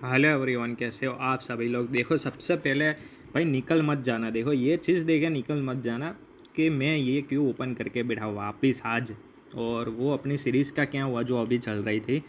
Hello everyone, कैसे हो आप सभी लोग। देखो, सबसे पहले भाई निकल मत जाना। देखो, ये चीज़ देखे निकल मत जाना कि मैं ये क्यों ओपन करके बैठा वापस आज। और वो अपनी सीरीज़ का क्या हुआ जो अभी चल रही थी,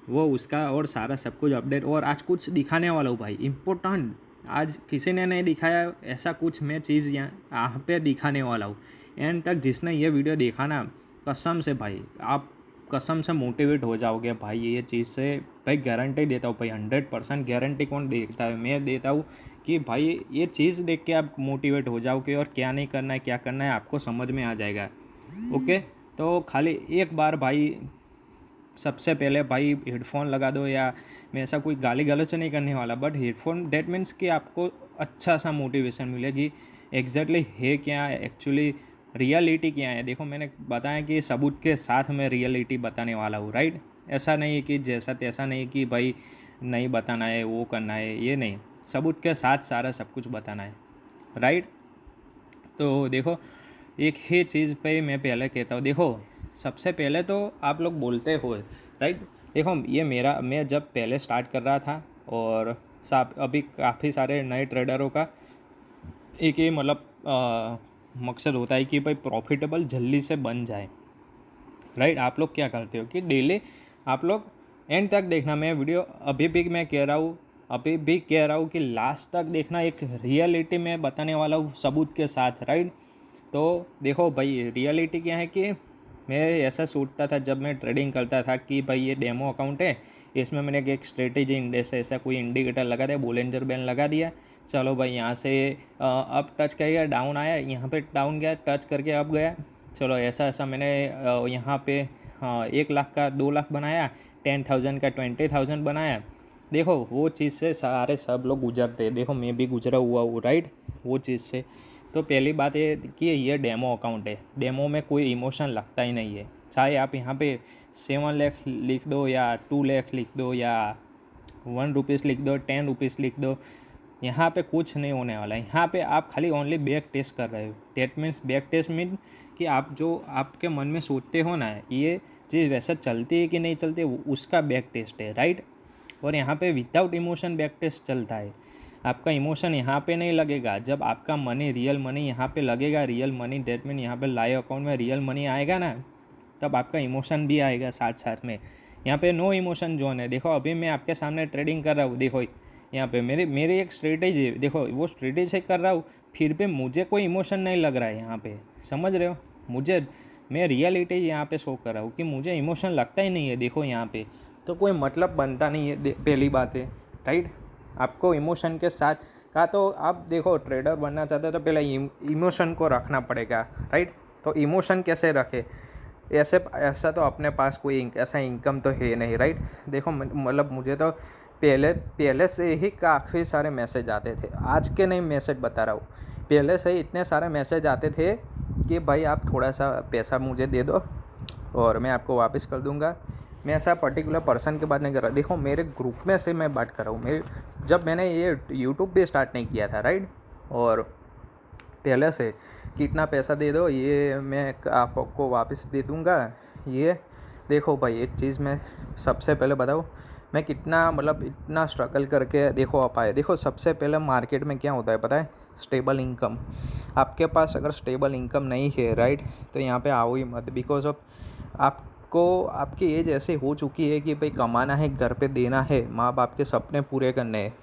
वो उसका और सारा सब कुछ अपडेट। और आज कुछ दिखाने वाला हूँ भाई, इम्पोर्टेंट। आज किसी ने नहीं दिखाया ऐसा कुछ, मैं चीज़ यहाँ पे दिखाने वाला हूँ। एंड तक जिसने ये वीडियो देखा ना, कसम से भाई आप कसम से मोटिवेट हो जाओगे भाई ये चीज़ से। भाई गारंटी देता हूँ भाई, 100% गारंटी। कौन देता है? मैं देता हूँ कि भाई ये चीज़ देख के आप मोटिवेट हो जाओगे और क्या नहीं करना है क्या करना है आपको समझ में आ जाएगा। ओके, तो खाली एक बार भाई, सबसे पहले भाई हेडफोन लगा दो। या मैं ऐसा कोई गाली गलौज नहीं करने वाला, बट हेडफोन डेट मीन्स कि आपको अच्छा सा मोटिवेशन मिलेगी। एग्जैक्टली है क्या एक्चुअली, रियलिटी क्या है। देखो, मैंने बताया कि सबूत के साथ मैं रियलिटी बताने वाला हूँ, राइट। ऐसा नहीं है कि जैसा तैसा नहीं कि भाई नहीं बताना है वो करना है, ये नहीं। सबूत के साथ सारा सब कुछ बताना है, राइट। तो देखो, एक ही चीज़ पे मैं पहले कहता हूँ। देखो, सबसे पहले तो आप लोग बोलते हो, राइट। देखो, ये मेरा, मैं जब पहले स्टार्ट कर रहा था, और साथ अभी काफ़ी सारे नए ट्रेडरों का एक ही मतलब मकसद होता है कि भाई प्रॉफिटेबल जल्दी से बन जाए, राइट। आप लोग क्या करते हो कि डेली आप लोग एंड तक देखना। मैं वीडियो अभी भी कह रहा हूँ कि लास्ट तक देखना। एक रियलिटी में बताने वाला हूँ सबूत के साथ, राइट। तो देखो भाई, रियलिटी क्या है कि मैं ऐसा सोचता था जब मैं ट्रेडिंग करता था कि भाई ये डेमो अकाउंट है, इसमें मैंने एक स्ट्रेटेजी इंडेक्स ऐसा कोई इंडिकेटर लगा दिया, बोलेंजर बैंड लगा दिया। चलो भाई, यहाँ से अप टच किया, डाउन आया, यहाँ पे डाउन गया, टच करके अप गया। चलो ऐसा ऐसा मैंने यहाँ पे 1 लाख का 2 लाख बनाया, 10,000 का 20,000 बनाया। देखो, वो चीज़ से सारे सब लोग गुजरते हैं। देखो, मैं भी गुजरा हुआ हूँ, राइट, वो चीज़ से। तो पहली बात ये कि ये डेमो अकाउंट है, डेमो में कोई इमोशन लगता ही नहीं है। चाहे आप यहाँ पे 7 लाख लिख दो या 2 लाख लिख दो या 1 रुपीज़ लिख दो, 10 रुपीज़ लिख दो, यहाँ पे कुछ नहीं होने वाला है। यहाँ पे आप खाली ओनली बैक टेस्ट कर रहे हो। That means back test mean कि आप जो आपके मन में सोचते हो ना, ये चीज़ वैसा चलती है कि नहीं चलती, उसका बैक टेस्ट है, राइट। और यहाँ पे विदाउट इमोशन बैक टेस्ट चलता है। आपका इमोशन यहाँ पे नहीं लगेगा। जब आपका मनी, रियल मनी यहाँ पे लगेगा, रियल मनी डेट मीन यहाँ पे लाइव अकाउंट में रियल मनी आएगा ना, तब आपका इमोशन भी आएगा साथ साथ में। यहाँ पे नो इमोशन जोन है। देखो, अभी मैं आपके सामने ट्रेडिंग कर रहा हूँ। देखो, यहाँ पे मेरी एक स्ट्रेटेजी है। देखो, वो स्ट्रेटेजी से कर रहा हूँ, फिर भी मुझे कोई इमोशन नहीं लग रहा है यहाँ पे। समझ रहे हो मुझे? मैं रियलिटी यहाँ पे शो कर रहा हूँ कि मुझे इमोशन लगता ही नहीं है। देखो यहाँ पे तो कोई मतलब बनता नहीं है, पहली बात है, राइट। आपको इमोशन के साथ का, तो आप देखो, ट्रेडर बनना चाहते हो तो पहले इमोशन को रखना पड़ेगा, राइट। तो इमोशन कैसे रखे? ऐसे ऐसा तो अपने पास कोई ऐसा इनकम तो है नहीं, राइट। देखो, मतलब मुझे तो पहले पहले से ही काफ़ी सारे मैसेज आते थे। आज के नहीं मैसेज बता रहा हूँ, पहले से ही इतने सारे मैसेज आते थे कि भाई आप थोड़ा सा पैसा मुझे दे दो और मैं आपको वापस कर दूंगा। मैं ऐसा पर्टिकुलर पर्सन की बात नहीं कर रहा। देखो, मेरे ग्रुप में से मैं बात कर रहा हूँ। जब मैंने ये यूट्यूब भी स्टार्ट नहीं किया था, राइट। और पहले से कितना पैसा दे दो, ये मैं आपको वापस दे दूँगा। ये देखो भाई, एक चीज़ मैं सबसे पहले बताऊँ, मैं कितना मतलब इतना स्ट्रगल करके देखो आप आए। देखो, सबसे पहले मार्केट में क्या होता है पता है? Stable income. आपके पास अगर स्टेबल इनकम नहीं है, राइट, तो यहाँ पे आओ ही मत। बिकॉज ऑफ आपको आपकी एज ऐसे हो चुकी है कि भाई कमाना है, घर पे देना है, माँ बाप के सपने पूरे करने हैं,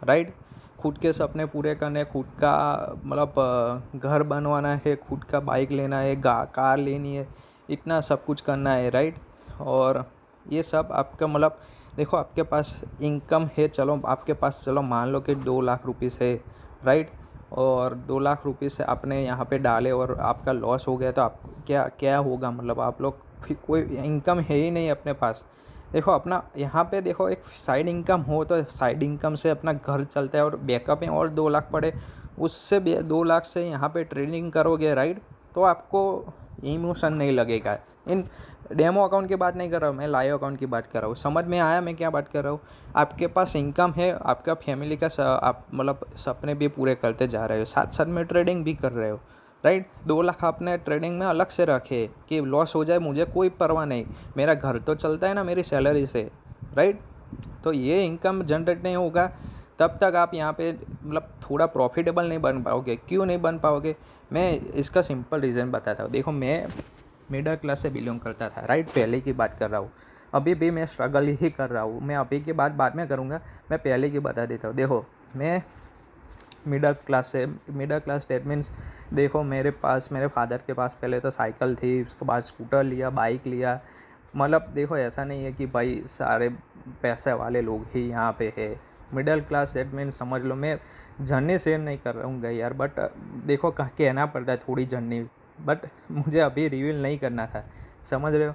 राइट। खुद के सपने पूरे करने, खुद का मतलब घर बनवाना है, खुद का बाइक लेना है, कार लेनी है, इतना सब कुछ करना है, राइट। और ये सब आपका मतलब देखो, आपके पास इनकम है, चलो आपके पास, चलो मान लो कि 2 लाख रुपीज़ है, राइट। और 2 लाख रुपीज़ से आपने यहाँ पे डाले और आपका लॉस हो गया, तो आप क्या क्या होगा? मतलब आप लोग फिर कोई इनकम है ही नहीं अपने पास। देखो, अपना यहाँ पे देखो, एक साइड इनकम हो तो साइड इनकम से अपना घर चलता है, और बैकअप में और 2 लाख पड़े, उससे 2 लाख से यहाँ पे ट्रेडिंग करोगे, राइट। तो आपको इमोशन नहीं लगेगा। इन डेमो अकाउंट की बात नहीं कर रहा हूँ, मैं लाइव अकाउंट की बात कर रहा हूँ। समझ में आया मैं क्या बात कर रहा हूँ? आपके पास इनकम है, आपका फैमिली का आप मतलब सपने भी पूरे करते जा रहे हो, साथ साथ में ट्रेडिंग भी कर रहे हो, राइट। 2 लाख आपने ट्रेडिंग में अलग से रखे कि लॉस हो जाए मुझे कोई परवाह नहीं, मेरा घर तो चलता है ना मेरी सैलरी से, राइट। तो ये इनकम जनरेट नहीं होगा तब तक आप यहाँ पे मतलब थोड़ा प्रॉफिटेबल नहीं बन पाओगे। क्यों नहीं बन पाओगे, मैं इसका सिंपल रीज़न बताता हूँ। देखो, मैं मिडिल क्लास से बिलोंग करता था, राइट, पहले की बात कर रहा हूँ। अभी भी मैं स्ट्रगल ही कर रहा हूँ। मैं अभी की बात बाद में करूँगा, मैं पहले की बता देता हूँ। देखो, मैं मिडिल क्लास डेट मीन्स, देखो मेरे फादर के पास पहले तो साइकिल थी, उसके बाद स्कूटर लिया, बाइक लिया। मतलब देखो, ऐसा नहीं है कि भाई सारे पैसे वाले लोग ही यहाँ पे है। मिडिल क्लास डेट मीन्स समझ लो, मैं जर्नी शेयर नहीं कर रहूँगा यार, बट देखो कहना पड़ता है थोड़ी जर्नी, बट मुझे अभी रिवील नहीं करना था, समझ रहे हो।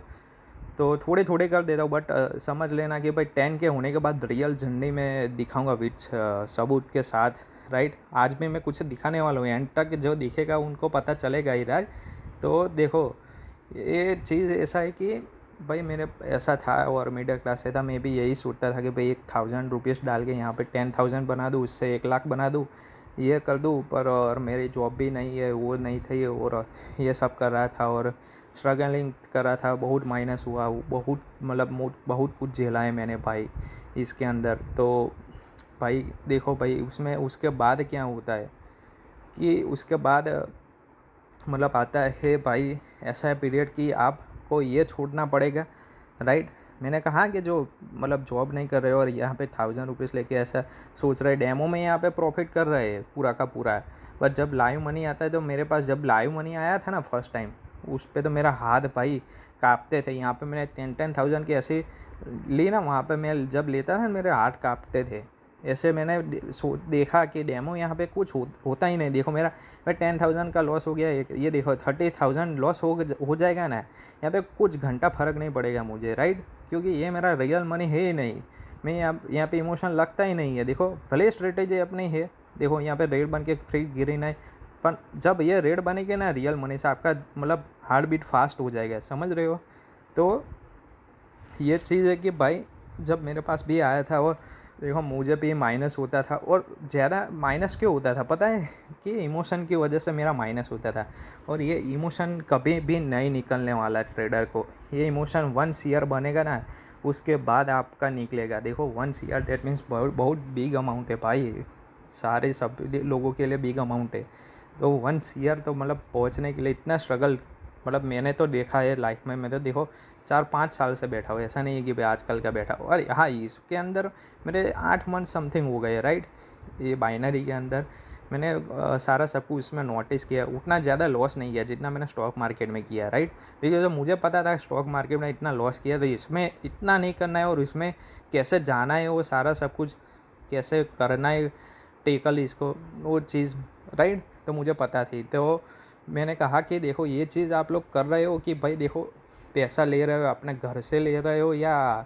तो थोड़े थोड़े कर देता हूँ, बट समझ लेना कि भाई 10 के होने के बाद रियल जर्नी में दिखाऊंगा विथ सबूत के साथ, राइट। आज भी मैं कुछ दिखाने वाला हूँ, एंड तक जो दिखेगा उनको पता चलेगा ही, राइट। तो देखो, ये चीज़ ऐसा है कि भाई मेरे ऐसा था और मिडिल क्लास से था, मैं भी यही सोचता था कि भाई 1000 रुपीज़ डाल के यहाँ पे 10,000 बना दूँ, उससे 1 लाख बना दूँ, ये कर दूँ ऊपर। और मेरी जॉब भी नहीं है, वो नहीं थी, और ये सब कर रहा था और स्ट्रगलिंग कर रहा था। बहुत माइनस हुआ, बहुत मतलब बहुत कुछ झेला है मैंने भाई इसके अंदर। तो भाई देखो भाई, उसमें उसके बाद क्या होता है कि उसके बाद मतलब आता है भाई ऐसा है पीरियड कि आपको ये छोड़ना पड़ेगा, राइट। मैंने कहा कि जो मतलब जॉब नहीं कर रहे हो और यहाँ पे 1000 रुपीज़ लेके ऐसा सोच रहे, डेमो में यहाँ पे प्रॉफिट कर रहे हैं पूरा का पूरा। बट जब लाइव मनी आता है, तो मेरे पास जब लाइव मनी आया था ना फर्स्ट टाइम, उस पर तो मेरा हाथ भाई काँपते थे। यहाँ पे मैंने 10,000 की ऐसी ली ना, वहाँ पे मैं जब लेता था मेरे हाथ काँपते थे। ऐसे मैंने देखा कि डेमो यहाँ पे कुछ होता ही नहीं। देखो मैं 10,000 का लॉस हो गया, ये देखो 30,000 लॉस हो जाएगा ना, यहाँ पे कुछ घंटा फ़र्क नहीं पड़ेगा मुझे, राइट। क्योंकि ये मेरा रियल मनी है ही नहीं, मैं यहाँ पे इमोशन लगता ही नहीं है। देखो, भले स्ट्रेटेजी अपनी है, देखो यहाँ पे रेड बन के फ्री गिरी नहीं, पर जब ये रेड बनेगी ना रियल मनी से, आपका मतलब हार्ट बीट फास्ट हो जाएगा, समझ रहे हो। तो ये चीज़ है कि भाई जब मेरे पास भी आया था, और देखो मुझे भी माइनस होता था, और ज़्यादा माइनस क्यों होता था पता है, कि इमोशन की वजह से मेरा माइनस होता था। और ये इमोशन कभी भी नहीं निकलने वाला ट्रेडर को। ये इमोशन 1 ईयर बनेगा ना, उसके बाद आपका निकलेगा। देखो 1 ईयर डेट मीन्स बहुत बहुत बिग अमाउंट है भाई, सारे सब लोगों के लिए बिग अमाउंट है। तो 1 ईयर तो मतलब पहुँचने के लिए इतना स्ट्रगल, मतलब मैंने तो देखा है लाइफ में। मैं तो देखो 4-5 साल से बैठा हूँ, ऐसा नहीं है कि भाई आजकल का बैठा हूँ। और हाँ, इसके अंदर मेरे 8 मंथ समथिंग हो गए, राइट। ये बाइनरी के अंदर मैंने सारा सब कुछ इसमें नोटिस किया। उतना ज़्यादा लॉस नहीं किया जितना मैंने स्टॉक मार्केट में किया, राइट। बिकॉज मुझे पता था स्टॉक मार्केट में इतना लॉस किया, तो इसमें इतना नहीं करना है, और इसमें कैसे जाना है, वो सारा सब कुछ कैसे करना है, टेकल इसको, वो चीज़, राइट। तो मुझे पता थी। तो मैंने कहा कि देखो, ये चीज़ आप लोग कर रहे हो कि भाई देखो, पैसा ले रहे हो अपने घर से ले रहे हो या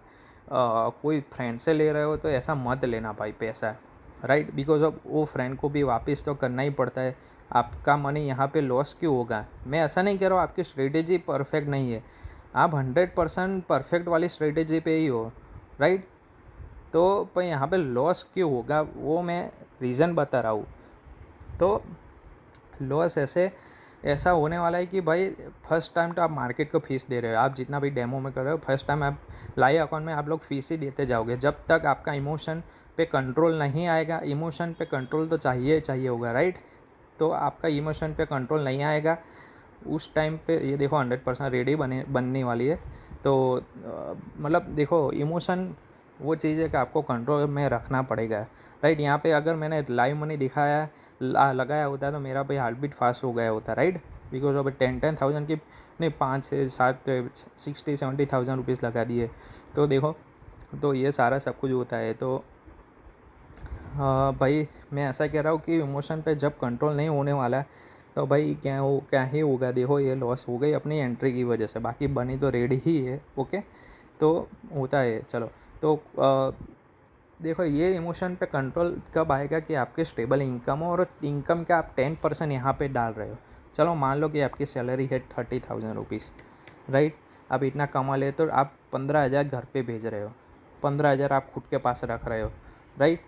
कोई फ्रेंड से ले रहे हो, तो ऐसा मत लेना भाई पैसा, राइट। बिकॉज अब वो फ्रेंड को भी वापस तो करना ही पड़ता है। आपका मनी यहाँ पे लॉस क्यों होगा। मैं ऐसा नहीं कह रहा हूँ आपकी स्ट्रेटेजी परफेक्ट नहीं है, आप 100% परफेक्ट वाली स्ट्रेटेजी पे ही हो, राइट। तो पर यहाँ पे लॉस क्यों होगा, वो मैं रीज़न बता रहा हूँ। तो लॉस ऐसा होने वाला है कि भाई फर्स्ट टाइम तो आप मार्केट को फीस दे रहे हो, आप जितना भी डेमो में कर रहे हो, फर्स्ट टाइम आप लाइव अकाउंट में आप लोग फीस ही देते जाओगे। जब तक आपका इमोशन पे कंट्रोल नहीं आएगा, इमोशन पे कंट्रोल तो चाहिए होगा, राइट। तो आपका इमोशन पे कंट्रोल नहीं आएगा उस टाइम पे, ये देखो 100% रेडी बनने वाली है। तो मतलब देखो, इमोशन वो चीज़ है कि आपको कंट्रोल में रखना पड़ेगा, राइट। यहाँ पे अगर मैंने लाइव मनी दिखाया लगाया होता तो मेरा भाई हार्ट बीट फास्ट हो गया होता, राइट। बिकॉज अब 10,000 की नहीं, 5-7 60-70,000 रुपीज़ लगा दिए। तो देखो, तो ये सारा सब कुछ होता है। तो भाई मैं ऐसा कह रहा हूँ कि इमोशन पे जब कंट्रोल नहीं होने वाला, तो भाई क्या ही होगा। देखो, ये लॉस हो गई अपनी एंट्री की वजह से, बाकी बनी तो रेडी ही है, ओके। तो होता है, चलो। तो देखो, ये इमोशन पे कंट्रोल कब आएगा कि आपके स्टेबल इनकम हो, और इनकम का आप 10% यहाँ पे डाल रहे हो। चलो मान लो कि आपकी सैलरी है 30,000 रुपीज़, राइट। आप इतना कमा ले तो आप 15,000 घर पे भेज रहे हो, 15,000 आप खुद के पास रख रहे हो, राइट।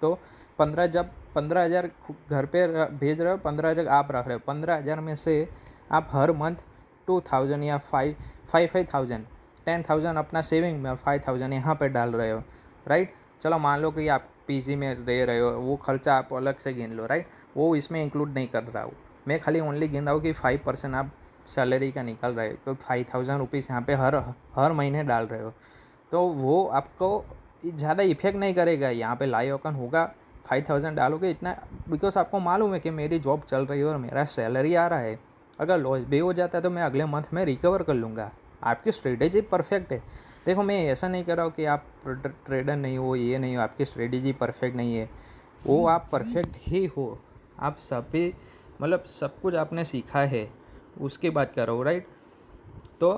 तो 15,000 घर पे भेज रहे हो, 15,000 आप रख रहे हो। 15,000 में से आप हर मंथ 2,000 या 5,000 10,000 अपना सेविंग में और 5,000 यहाँ पे डाल रहे हो, राइट। चलो मान लो कि आप पीजी में रह रहे हो, वो खर्चा आप अलग से गिन लो, राइट। वो इसमें इंक्लूड नहीं कर रहा हूँ मैं, खाली ओनली गिन रहा हूँ कि 5% आप सैलरी का निकल रहे हो, तो 5,000 रुपीज़ यहाँ पे हर महीने डाल रहे हो, तो वो आपको ज़्यादा इफेक्ट नहीं करेगा। यहाँ पे लाइव अकाउंट होगा, 5,000 डालोगे इतना, बिकॉज आपको मालूम है कि मेरी जॉब चल रही है और मेरा सैलरी आ रहा है। अगर लॉस भी हो जाता है तो मैं अगले मंथ में रिकवर कर लूँगा। आपकी स्ट्रेटेजी परफेक्ट है। देखो मैं ऐसा नहीं कर रहा हूँ कि आप ट्रेडर नहीं हो, ये नहीं हो, आपकी स्ट्रेटेजी परफेक्ट नहीं है, वो आप परफेक्ट ही हो। आप सभी मतलब सब कुछ आपने सीखा है, उसकी बात कर रहा हूँ, राइट। तो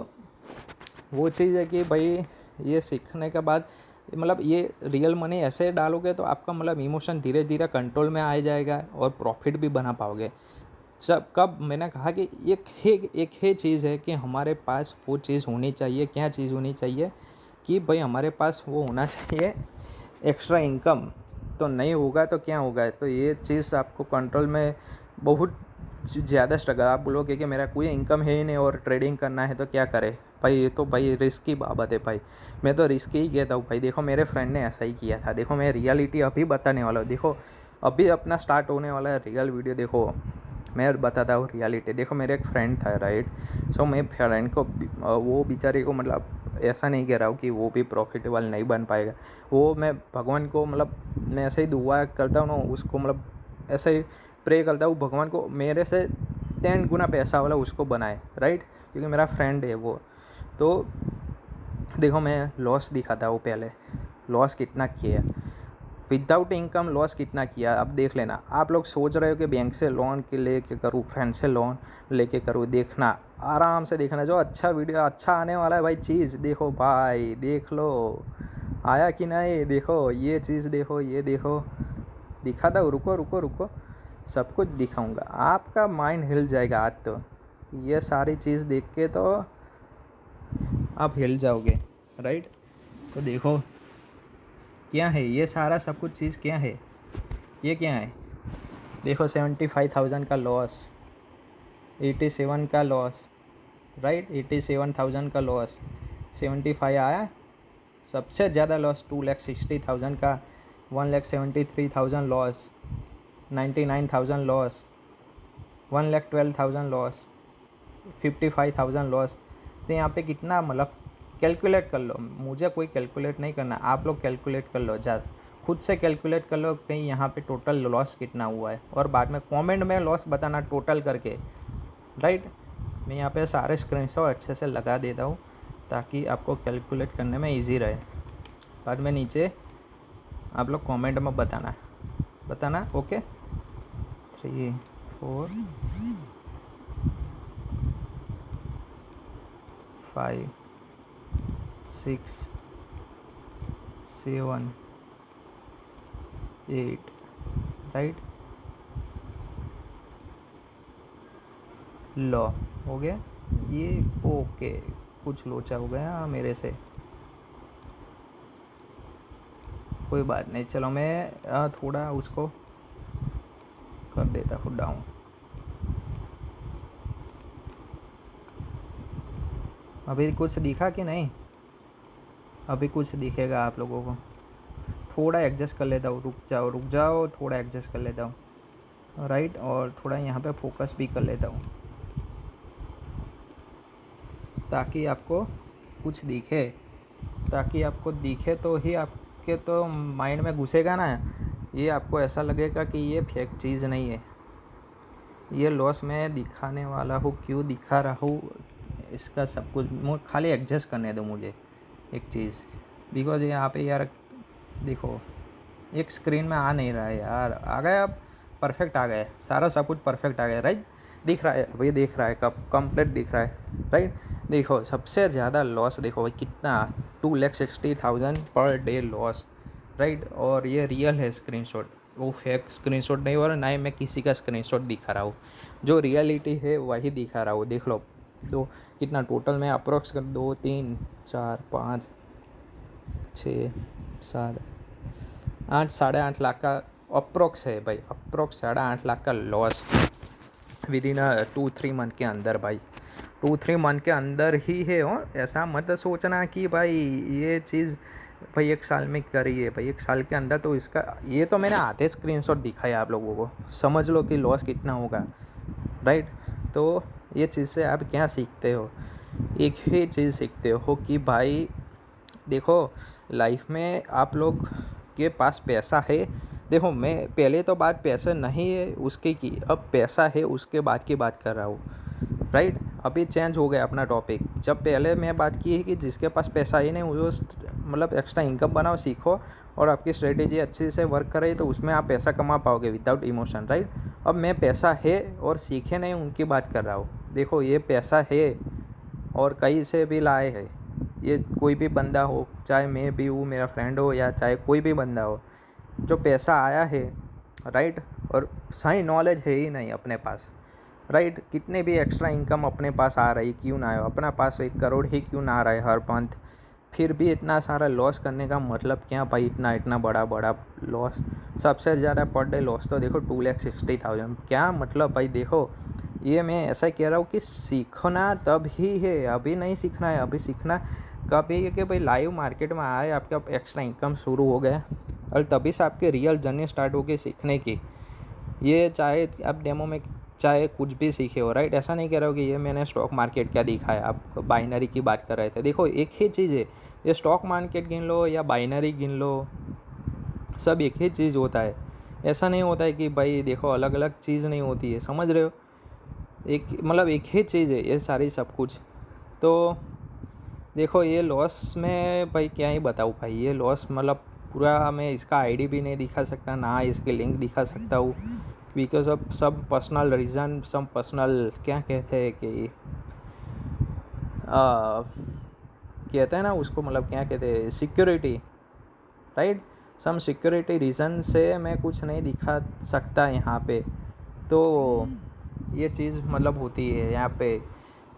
वो चीज़ है कि भाई ये सीखने के बाद मतलब ये रियल मनी ऐसे डालोगे तो आपका मतलब इमोशन धीरे धीरे कंट्रोल में आ जाएगा और प्रॉफिट भी बना पाओगे। जब कब मैंने कहा कि एक ही चीज़ है कि हमारे पास वो चीज़ होनी चाहिए। क्या चीज़ होनी चाहिए कि भाई हमारे पास वो होना चाहिए एक्स्ट्रा इनकम। तो नहीं होगा तो क्या होगा, तो ये चीज़ आपको कंट्रोल में बहुत ज़्यादा स्ट्रगल। आप बोलोगे कि मेरा कोई इनकम है ही नहीं और ट्रेडिंग करना है तो क्या करे भाई, ये तो भाई रिस्क की बाबत है भाई। मैं तो रिस्क ही कहता हूँ भाई। देखो मेरे फ्रेंड ने ऐसा ही किया था। देखो मैं रियलिटी अभी बताने वाला हूँ। देखो अभी अपना स्टार्ट होने वाला है रियल वीडियो। देखो मैं बताता हूँ रियलिटी। देखो मेरे एक फ्रेंड था, राइट। सो मैं फ्रेंड को वो बेचारे को मतलब ऐसा नहीं कह रहा हूँ कि वो भी प्रॉफिटेबल नहीं बन पाएगा। वो मैं भगवान को मतलब मैं ऐसे ही दुआ करता हूँ ना उसको, मतलब ऐसे ही प्रे करता हूँ भगवान को मेरे से 10 गुना पैसा वाला उसको बनाए, राइट, क्योंकि मेरा फ्रेंड है वो। तो देखो मैं लॉस दिखाता हूँ पहले, लॉस कितना किया विदाउट इनकम, लॉस कितना किया अब देख लेना। आप लोग सोच रहे हो कि बैंक से लोन के लेके करूँ, फ्रेंड से लोन लेके करूँ, देखना आराम से देखना। जो अच्छा वीडियो अच्छा आने वाला है भाई, चीज़ देखो भाई, देख लो आया कि नहीं। देखो ये चीज़ देखो, ये देखो दिखाता हूँ, रुको रुको रुको, सब कुछ दिखाऊंगा। आपका माइंड हिल जाएगा आज तो, ये सारी चीज़ देख के तो आप हिल जाओगे, राइट। तो देखो क्या है ये सारा सब कुछ चीज़ क्या है, ये क्या है। देखो 75,000 का लॉस, 87 का लॉस, राइट, 87,000 का लॉस, 75 आया। सबसे ज़्यादा लॉस 2,60,000 का, 1,73,000 लॉस, 99,000 लॉस, 1,12,000 लॉस, 55,000 लॉस। तो यहाँ पे कितना मतलब कैलकुलेट कर लो, मुझे कोई कैलकुलेट नहीं करना, आप लोग कैलकुलेट कर लो, जा खुद से कैलकुलेट कर लो कहीं यहाँ पे टोटल लॉस कितना हुआ है, और बाद में कमेंट में लॉस बताना टोटल करके, राइट। मैं यहाँ पे सारे स्क्रीनशॉट अच्छे से लगा देता हूँ ताकि आपको कैलकुलेट करने में इजी रहे। बाद में नीचे आप लोग कमेंट में बताना ओके। 3 4 5 6 7 8, राइट। लो हो गया ये, ओके। कुछ लोचा हो गया मेरे से, कोई बात नहीं। चलो मैं थोड़ा उसको कर देता हूँ डाउन। अभी कुछ दिखा कि नहीं, अभी कुछ दिखेगा आप लोगों को। थोड़ा एडजस्ट कर लेता हूँ, रुक जाओ थोड़ा एडजस्ट कर लेता हूँ, राइट। और थोड़ा यहाँ पे फोकस भी कर लेता हूँ ताकि आपको कुछ दिखे, ताकि आपको दिखे तो ही आपके तो माइंड में घुसेगा ना। ये आपको ऐसा लगेगा कि ये फेक चीज़ नहीं है, ये लॉस मैं दिखाने वाला हूँ, क्यों दिखा रहा हूँ इसका सब कुछ खाली एडजस्ट करने दो मुझे एक चीज़। बिकॉज यहाँ पे यार देखो एक स्क्रीन में आ नहीं रहा है यार, आ गया अब परफेक्ट आ गया, सारा सब कुछ परफेक्ट आ गया, राइट। दिख रहा है अभी, दिख रहा है कब कंप्लीट दिख रहा है, राइट। देखो सबसे ज़्यादा लॉस देखो भाई कितना, 2,60,000 पर डे लॉस, राइट। और ये रियल है स्क्रीनशॉट, वो फेक स्क्रीनशॉट नहीं हो रहा, ना ही मैं किसी का स्क्रीनशॉट दिखा रहा हूँ, जो रियलिटी है वही दिखा रहा हूँ। देख लो दो कितना टोटल में अप्रोक्स कर 2 3 4 5 6 7 8 8.5 लाख का अप्रोक्स है भाई, अप्रोक्स 8.5 लाख का लॉस विद इन 2-3 मंथ के अंदर भाई। 2-3 मंथ के अंदर ही है। और ऐसा मत सोचना कि भाई ये चीज़ भाई 1 साल में करी है। भाई 1 साल के अंदर तो इसका ये तो मैंने आधे स्क्रीनशॉट दिखाया आप लोगों को, समझ लो कि लॉस कितना होगा, राइट। तो ये चीज़ से आप क्या सीखते हो, एक ही चीज़ सीखते हो कि भाई देखो लाइफ में आप लोग के पास पैसा है। देखो मैं पहले तो बात पैसा नहीं है उसके की, अब पैसा है उसके बाद की बात कर रहा हूँ, राइट। अभी चेंज हो गया अपना टॉपिक। जब पहले मैं बात की है कि जिसके पास पैसा ही नहीं वो मतलब एक्स्ट्रा इनकम बनाओ, सीखो और आपकी स्ट्रेटेजी अच्छे से वर्क करे तो उसमें आप पैसा कमा पाओगे विदाउट इमोशन, राइट। अब मैं पैसा है और सीखे नहीं उनकी बात कर रहा हूँ। देखो ये पैसा है और कहीं से भी लाए है, ये कोई भी बंदा हो, चाहे मैं भी हूँ, मेरा फ्रेंड हो, या चाहे कोई भी बंदा हो, जो पैसा आया है, राइट, और सही नॉलेज है ही नहीं अपने पास, राइट। कितने भी एक्स्ट्रा इनकम अपने पास आ रही क्यों ना हो, अपना पास 1 करोड़ ही क्यों ना आ रहा है हर मंथ, फिर भी इतना सारा लॉस करने का मतलब क्या भाई। इतना बड़ा बड़ा लॉस, सबसे ज़्यादा पर डे लॉस तो देखो 2,60,000, क्या मतलब भाई। देखो ये मैं ऐसा कह रहा हूँ कि सीखना तब ही है, अभी नहीं सीखना है। अभी सीखना कभी है कि भाई लाइव मार्केट में आए, आपका एक्स्ट्रा इनकम शुरू हो गया और तभी से आपके रियल जर्नी स्टार्ट हो गई सीखने की। ये चाहे आप डेमो में चाहे कुछ भी सीखे हो, राइट। ऐसा नहीं कह रहा हूँ कि ये मैंने स्टॉक मार्केट क्या दिखा है, आप बाइनरी की बात कर रहे थे। देखो एक ही चीज़ है, ये स्टॉक मार्केट गिन लो या बाइनरी गिन लो, सब एक ही चीज़ होता है। ऐसा नहीं होता है कि भाई देखो अलग अलग चीज़ नहीं होती है, समझ रहे हो। एक मतलब एक ही चीज़ है ये सारी सब कुछ। तो देखो ये लॉस में भाई क्या ही बताऊँ भाई, ये लॉस मतलब पूरा मैं इसका आईडी भी नहीं दिखा सकता, ना इसके लिंक दिखा सकता हूँ, बिकॉज ऑफ सब पर्सनल रीज़न, सब पर्सनल क्या कहते हैं कि कहते हैं ना उसको, मतलब क्या कहते हैं, security, right. Some security reason से मैं कुछ नहीं दिखा सकता यहाँ पे। तो ये चीज़ मतलब होती है यहाँ पे।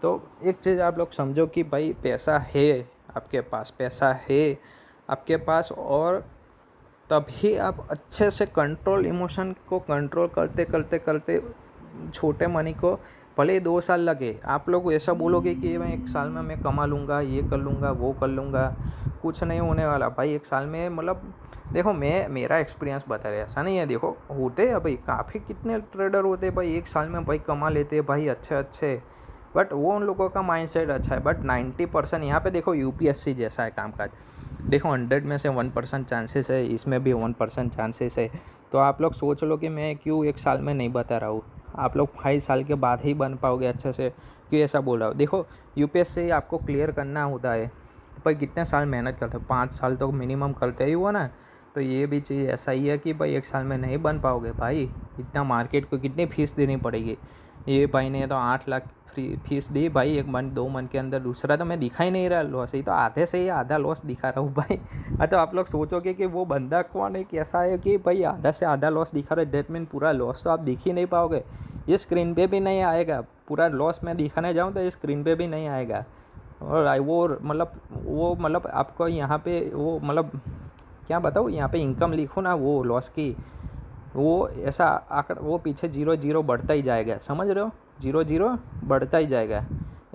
तो एक चीज़ आप लोग समझो कि भाई पैसा है आपके पास, पैसा है आपके पास, और तभी आप अच्छे से कंट्रोल, इमोशन को कंट्रोल करते करते करते छोटे मनी को भले 2 साल लगे, आप लोग ऐसा बोलोगे कि मैं 1 साल में मैं कमा लूँगा, ये कर लूँगा, वो कर लूँगा, कुछ नहीं होने वाला भाई 1 साल में। मतलब देखो मैं मेरा एक्सपीरियंस बता रहा है, ऐसा नहीं है। देखो होते हैं भाई काफ़ी, कितने ट्रेडर होते हैं भाई 1 साल में भाई कमा लेते हैं भाई अच्छे अच्छे, बट वो उन लोगों का माइंडसेट अच्छा है। बट 90% यहाँ पे देखो यूपीएससी जैसा है कामकाज। देखो 100 में से 1% चांसेस है, इसमें भी 1% चांसेस है। तो आप लोग सोच लो कि मैं क्यों 1 साल में नहीं बता रहा हूँ, आप लोग 5 साल के बाद ही बन पाओगे अच्छे से, क्यों ऐसा बोल रहा हूँ। देखो यूपीएससी आपको क्लियर करना होता है भाई कितने साल मेहनत करते हो, 5 साल तो मिनिमम करते ही हुआ ना। तो ये भी चीज़ ऐसा ही है कि भाई 1 साल में नहीं बन पाओगे भाई। इतना मार्केट को कितनी फीस देनी पड़ेगी। ये भाई ने तो 8 लाख फीस दी भाई 1 मंथ 2 मंथ के अंदर। दूसरा तो मैं दिखा ही नहीं रहा लॉस, ही तो आधे से ही आधा लॉस दिखा रहा हूँ भाई। तो आप लोग सोचोगे कि वो बंदा कौन है, कैसा है कि भाई आधा से आधा लॉस दिखा रहा है, डेट मीन पूरा लॉस तो आप दिख ही नहीं पाओगे, ये स्क्रीन पे भी नहीं आएगा। पूरा लॉस मैं दिखाने जाऊँ तो ये स्क्रीन पे भी नहीं आएगा। और वो मतलब आपको यहाँ पे वो मतलब क्या बताऊँ, यहाँ पे इनकम लिखो ना वो लॉस की, वो ऐसा आंकड़ा वो पीछे 0 0 बढ़ता ही जाएगा, समझ रहे हो। 0 0 बढ़ता ही जाएगा,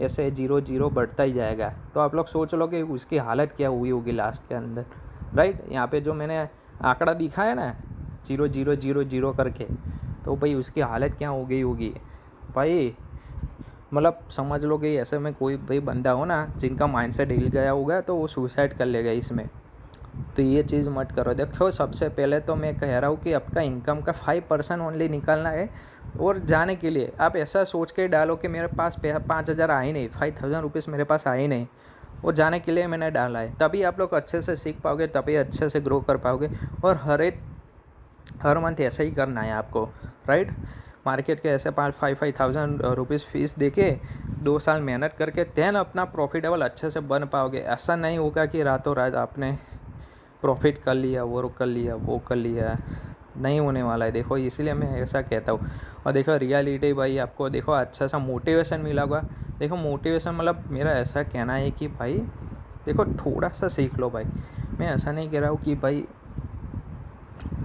ऐसे 0 0 बढ़ता ही जाएगा। तो आप लोग सोच लो कि उसकी हालत क्या हुई होगी लास्ट के अंदर, राइट। यहाँ पे जो मैंने आंकड़ा दिखा है ना 0 0 0 0 करके, तो भाई उसकी हालत क्या हो गई होगी भाई। मतलब समझ लो कि ऐसे में कोई भाई बंदा हो ना जिनका माइंडसेट हिल गया होगा तो वो सुसाइड कर लेगा इसमें। तो ये चीज़ मत करो। देखो सबसे पहले तो मैं कह रहा हूँ कि आपका इनकम का 5% ओनली निकालना है। और जाने के लिए आप ऐसा सोच के डालो कि मेरे पास 5,000 आए नहीं, 5,000 रुपीज़ मेरे पास आए नहीं, और जाने के लिए मैंने डाला है। तभी आप लोग अच्छे से सीख पाओगे, तभी अच्छे से ग्रो कर पाओगे। और हर मंथ ऐसा ही करना है आपको, राइट। मार्केट के ऐसे 5,000 रुपीज़ फीस दे के 2 साल मेहनत करके देन अपना प्रॉफिटेबल अच्छे से बन पाओगे। ऐसा नहीं होगा कि रातों रात आपने प्रॉफिट कर लिया, वो कर लिया, वो कर लिया, नहीं होने वाला है। देखो इसीलिए मैं ऐसा कहता हूँ। और देखो रियलिटी भाई आपको देखो अच्छा सा मोटिवेशन मिला होगा। देखो मोटिवेशन मतलब मेरा ऐसा कहना है कि भाई देखो थोड़ा सा सीख लो भाई। मैं ऐसा नहीं कह रहा हूँ कि भाई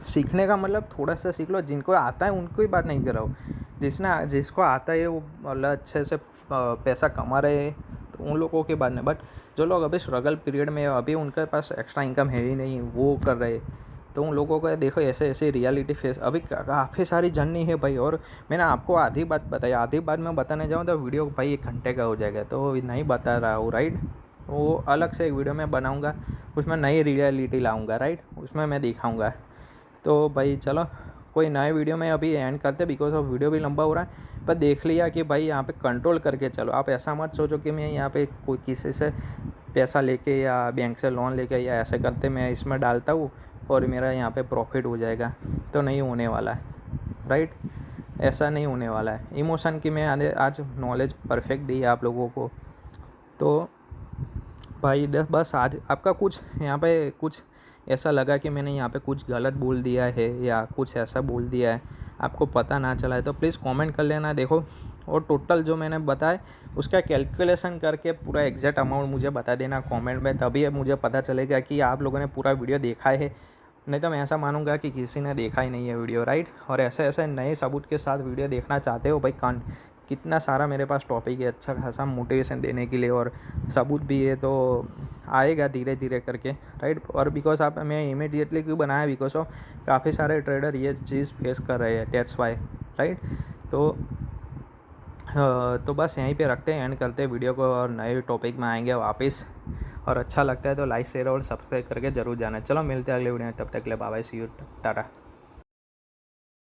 सीखने का मतलब थोड़ा सा सीख लो, जिनको आता है उनको ही बात नहीं कर रहा हूँ। जिसको आता है वो मतलब अच्छे से पैसा कमा रहे हैं, तो उन लोगों की बात नहीं। बट जो लोग अभी स्ट्रगल पीरियड में अभी उनके पास एक्स्ट्रा इनकम है ही नहीं, वो कर रहे, तो उन लोगों को देखो ऐसे ऐसे रियलिटी फेस अभी काफ़ी सारी जर्नी है भाई। और मैंने आपको आधी बात बताई, आधी बात मैं बताने जाऊँ तो वीडियो भाई 1 घंटे का हो जाएगा, तो नहीं बता रहा हूँ राइट। वो अलग से एक वीडियो में बनाऊँगा, उसमें नई रियलिटी लाऊँगा राइट, उसमें मैं दिखाऊँगा। तो भाई चलो कोई नए वीडियो में अभी एंड करते, बिकॉज ऑफ वीडियो भी लंबा हो रहा है। पर देख लिया कि भाई यहाँ पे कंट्रोल करके चलो। आप ऐसा मत सोचो कि मैं यहाँ पे कोई किसी से पैसा लेके या बैंक से लोन लेके या ऐसे करते मैं इसमें डालता हूँ और मेरा यहाँ पे प्रॉफिट हो जाएगा, तो नहीं होने वाला है राइट। ऐसा नहीं होने वाला है। इमोशन की मैं आज नॉलेज परफेक्ट दी है आप लोगों को। तो भाई बस आज आपका कुछ यहाँ पे कुछ ऐसा लगा कि मैंने यहाँ पे कुछ गलत बोल दिया है या कुछ ऐसा बोल दिया है, आपको पता ना चला है, तो प्लीज़ कमेंट कर लेना। देखो, और टोटल जो मैंने बताया उसका कैलकुलेशन करके पूरा एग्जैक्ट अमाउंट मुझे बता देना कमेंट में, तभी मुझे पता चलेगा कि आप लोगों ने पूरा वीडियो देखा है। नहीं तो मैं ऐसा मानूंगा कि किसी ने देखा ही नहीं है वीडियो राइट। और ऐसे ऐसे नए सबूत के साथ वीडियो देखना चाहते हो भाई, कितना सारा मेरे पास टॉपिक है अच्छा खासा मोटिवेशन देने के लिए, और सबूत भी है, तो आएगा धीरे धीरे करके राइट। और बिकॉज आप मैं इमीडिएटली क्यों बनाया, बिकॉज ऑफ काफ़ी सारे ट्रेडर ये चीज़ फेस कर रहे हैं, दैट्स वाई राइट। तो बस यहीं पे रखते हैं, एंड करते हैं वीडियो को, और नए टॉपिक में आएंगे वापस। और अच्छा लगता है तो लाइक शेयर और सब्सक्राइब करके ज़रूर जाना। चलो मिलते हैं अगले वीडियो में, तब तक के लिए bye bye, see you, Tata.